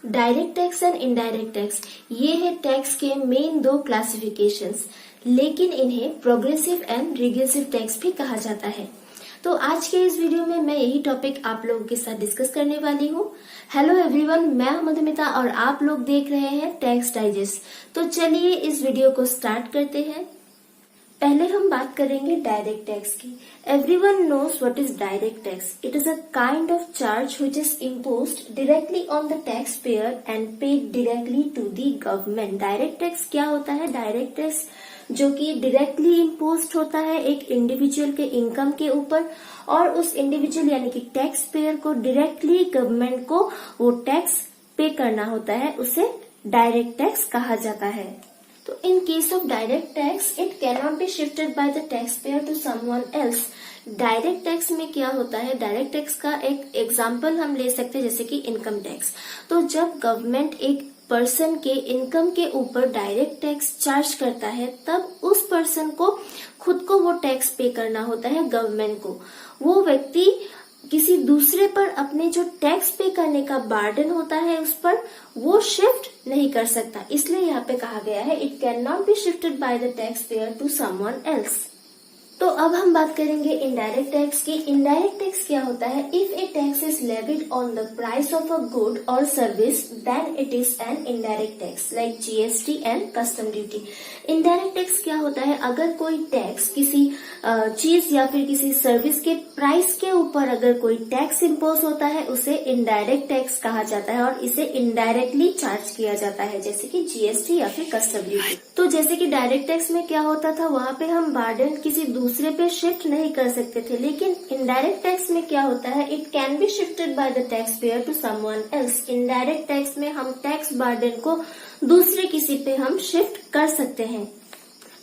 Direct tax and indirect tax, ये है tax के मेन दो क्लासिफिकेशंस, लेकिन इन्हें प्रोग्रेसिव एंड रिग्रेसिव टैक्स भी कहा जाता है। तो आज के इस वीडियो में मैं यही टॉपिक आप लोगों के साथ डिस्कस करने वाली हूँ। हेलो एवरीवन, मैं हूं मधुमिता और आप लोग देख रहे हैं टैक्स डाइजेस्ट। तो चलिए इस वीडियो को स्टार्ट करते हैं। पहले हम बात करेंगे डायरेक्ट टैक्स की। Everyone knows what is direct tax. It is a kind of charge which is imposed directly on the tax payer and paid directly to the government. Direct tax क्या होता है? डायरेक्ट टैक्स जो कि directly imposed होता है एक individual के income के ऊपर, और उस इंडिविजुअल यानी कि टैक्स पेयर को डायरेक्टली गवर्नमेंट को वो टैक्स पे करना होता है, उसे डायरेक्ट टैक्स कहा जाता है। तो in case of direct tax it can not be shifted by the tax payer to someone else. Direct tax में क्या होता है? डायरेक्ट टैक्स का एक एग्जांपल हम ले सकते हैं, जैसे कि इनकम टैक्स। तो जब गवर्नमेंट एक पर्सन के इनकम के ऊपर डायरेक्ट टैक्स चार्ज करता है, तब उस पर्सन को खुद को वो टैक्स पे करना होता है गवर्नमेंट को। वो व्यक्ति किसी दूसरे पर अपने जो टैक्स पे करने का बर्डन होता है उस पर वो शिफ्ट नहीं कर सकता, इसलिए यहाँ पे कहा गया है it can not be shifted by the tax payer to someone else. तो अब हम बात करेंगे इनडायरेक्ट टैक्स की। इनडायरेक्ट टैक्स क्या होता है? If a tax is levied on the price of a good और service then it is an indirect tax like GST and custom duty. Indirect tax क्या होता है? अगर कोई टैक्स किसी चीज या फिर किसी सर्विस के प्राइस के ऊपर अगर कोई टैक्स इम्पोज होता है, उसे इनडायरेक्ट टैक्स कहा जाता है और इसे इनडायरेक्टली चार्ज किया जाता है, जैसे कि जीएसटी या फिर कस्टम ड्यूटी। तो जैसे कि डायरेक्ट टैक्स में क्या होता था, वहां पे हम बर्डन किसी दूसरे पे शिफ्ट नहीं कर सकते थे, लेकिन इनडायरेक्ट टैक्स में क्या होता है? It can be shifted by the tax payer to someone else. Indirect tax में हम टैक्स बर्डन को दूसरे किसी पे हम शिफ्ट कर सकते हैं।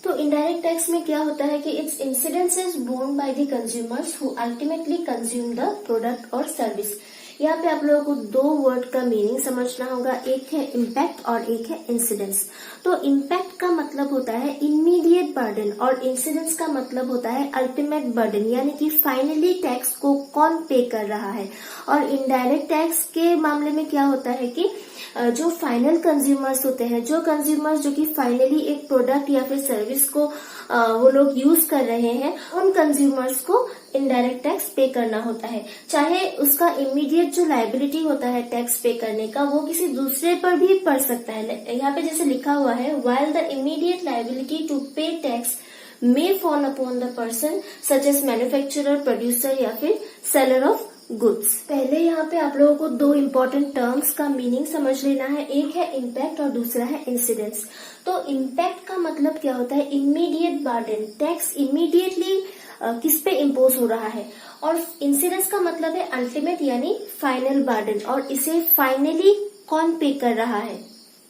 तो इनडायरेक्ट टैक्स में क्या होता है कि its incidence is borne by the consumers who ultimately consume the product और सर्विस। यहाँ पे आप लोगों को दो वर्ड का मीनिंग समझना होगा, एक है इम्पैक्ट और एक है इंसिडेंस। तो इम्पैक्ट का मतलब होता है इमीडिएट बर्डन और इंसिडेंस का मतलब होता है अल्टीमेट बर्डन, यानी कि फाइनली टैक्स को कौन पे कर रहा है। और इनडायरेक्ट टैक्स के मामले में क्या होता है कि जो फाइनल कंज्यूमर्स होते हैं, जो कंज्यूमर्स जो कि फाइनली एक प्रोडक्ट या फिर सर्विस को वो लोग यूज कर रहे हैं, उन कंज्यूमर्स को इनडायरेक्ट टैक्स पे करना होता है। चाहे उसका इमीडिएट जो लायबिलिटी होता है टैक्स पे करने का, वो किसी दूसरे पर भी पड़ सकता है। यहाँ पे जैसे लिखा हुआ है, while the immediate liability to pay tax may fall upon the person such as manufacturer, producer या फिर seller of गुड्स। पहले यहाँ पे आप लोगों को दो इम्पोर्टेंट टर्म्स का मीनिंग समझ लेना है, एक है इम्पैक्ट और दूसरा है इंसिडेंस। तो इम्पैक्ट का मतलब क्या होता है? इमीडिएट बर्डन, टैक्स इमीडिएटली किस पे इम्पोज हो रहा है, और इंसिडेंस का मतलब है अल्टीमेट यानी फाइनल बर्डन, और इसे फाइनली कौन पे कर रहा है।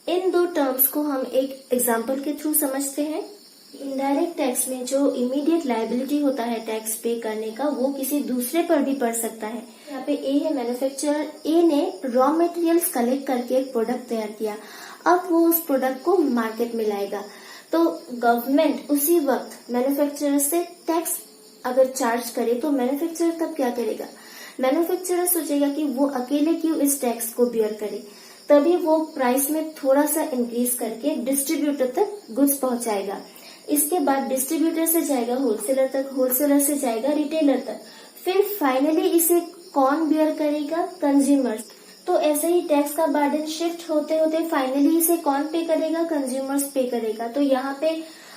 इन दो टर्म्स को हम एक एग्जाम्पल के थ्रू समझते हैं। इनडायरेक्ट टैक्स में जो इमीडिएट लायबिलिटी होता है टैक्स पे करने का, वो किसी दूसरे पर भी पड़ सकता है। यहाँ पे ए है मैन्युफैक्चरर। ए ने रॉ मटेरियल्स कलेक्ट करके एक प्रोडक्ट तैयार किया, अब वो उस प्रोडक्ट को मार्केट में लाएगा। तो गवर्नमेंट उसी वक्त मैन्युफैक्चरर से टैक्स अगर चार्ज करे, तो मैन्युफैक्चरर तब क्या करेगा? मैन्युफैक्चरर सोचेगा कि वो अकेले क्यों इस टैक्स को बियर करे, तभी वो प्राइस में थोड़ा सा इंक्रीज करके डिस्ट्रीब्यूटर तक गुड्स पहुंचाएगा। इसके बाद डिस्ट्रीब्यूटर से जाएगा होलसेलर तक, होलसेलर से जाएगा रिटेलर तक, फिर फाइनली इसे कौन बियर करेगा? कंज्यूमर्स। तो ऐसे ही टैक्स का बर्डन शिफ्ट होते होते फाइनली इसे कौन पे करेगा? कंज्यूमर्स पे करेगा। तो यहाँ पे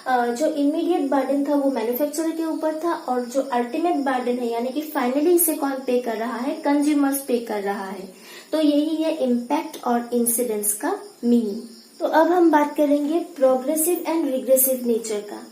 जो इमीडिएट बर्डन था वो मैन्युफैक्चरर के ऊपर था, और जो अल्टीमेट बर्डन है यानी कि फाइनली इसे कौन पे कर रहा है? कंज्यूमर्स पे कर रहा है। तो यही है इम्पैक्ट और इंसिडेंस का मीनिंग। तो अब हम बात करेंगे प्रोग्रेसिव एंड रिग्रेसिव नेचर का।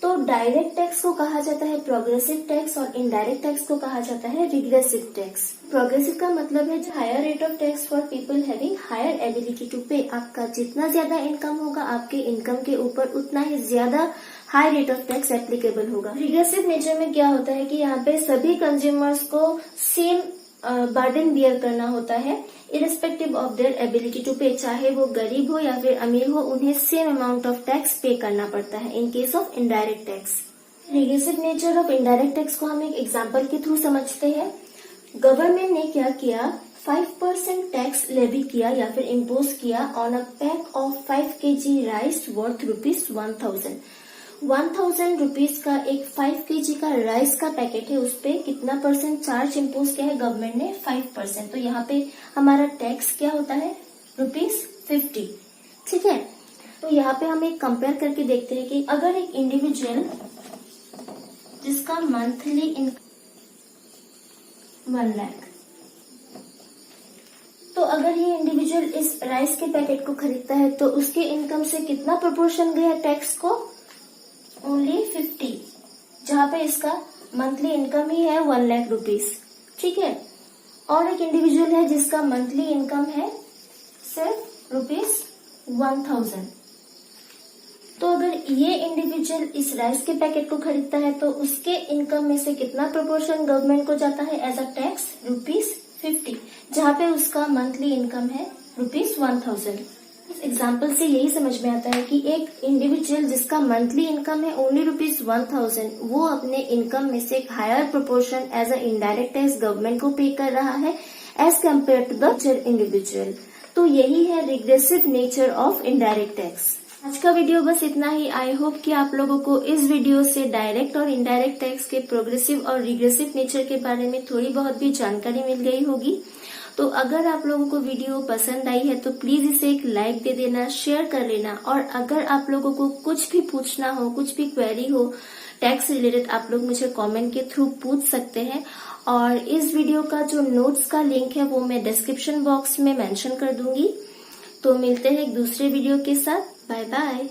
तो डायरेक्ट टैक्स को कहा जाता है प्रोग्रेसिव टैक्स और इनडायरेक्ट टैक्स को कहा जाता है रिग्रेसिव टैक्स। प्रोग्रेसिव का मतलब है higher rate of tax for people having higher ability to pay. आपका जितना ज्यादा इनकम होगा, आपके इनकम के ऊपर उतना ही ज्यादा high rate of tax applicable होगा। रिग्रेसिव नेचर में क्या होता है कि यहाँ पे सभी कंज्यूमर्स को सेम बर्डन बियर करना होता है, irrespective of their ability to pay. चाहे वो गरीब हो या फिर अमीर हो, उन्हें सेम अमाउंट ऑफ टैक्स पे करना पड़ता है इन case of indirect tax. Regressive nature of indirect tax को हम एक एग्जांपल के थ्रू समझते हैं। गवर्नमेंट ने क्या किया 5% टैक्स लेवी किया या फिर इम्पोज किया on a pack of 5 kg rice worth ₹1000। 1000 rupees का एक 5 kg का राइस का पैकेट है, उस पे कितना परसेंट चार्ज इम्पोज किया है गवर्नमेंट ने? 5%। तो यहाँ पे हमारा टैक्स क्या होता है? ₹50। ठीक है, तो यहाँ पे हम एक कंपेयर करके देखते हैं कि अगर एक इंडिविजुअल जिसका मंथली इनकम 1 लाख, तो अगर ये इंडिविजुअल इस राइस के पैकेट को खरीदता है तो उसके इनकम से कितना प्रोपोर्शन गया टैक्स को? ओनली 50, जहां पे इसका मंथली इनकम ही है 1 लाख रुपीज। ठीक है, और एक इंडिविजुअल है जिसका मंथली इनकम है सिर्फ ₹1000। तो अगर ये इंडिविजुअल इस राइस के पैकेट को खरीदता है तो उसके इनकम में से कितना प्रोपोर्शन गवर्नमेंट को जाता है एज अ टैक्स? ₹50, जहां पे उसका मंथली इनकम है ₹1000। इस एग्जाम्पल से यही समझ में आता है कि एक इंडिविजुअल जिसका मंथली इनकम है ओनली ₹1000, वो अपने इनकम में से एक higher proportion as a indirect tax government को पे कर रहा है as compared to the individual. तो यही है regressive nature of indirect tax. आज का वीडियो बस इतना ही। आई होप कि आप लोगों को इस वीडियो से डायरेक्ट और इनडायरेक्ट टैक्स के प्रोग्रेसिव और रिग्रेसिव नेचर के बारे में थोड़ी बहुत भी जानकारी मिल गई होगी। तो अगर आप लोगों को वीडियो पसंद आई है तो प्लीज इसे एक लाइक दे देना, शेयर कर लेना, और अगर आप लोगों को कुछ भी पूछना हो, कुछ भी क्वेरी हो टैक्स रिलेटेड, आप लोग मुझे कमेंट के थ्रू पूछ सकते हैं। और इस वीडियो का जो नोट्स का लिंक है वो मैं डिस्क्रिप्शन बॉक्स में मेंशन कर दूंगी। तो मिलते हैं एक दूसरे वीडियो के साथ। Bye bye.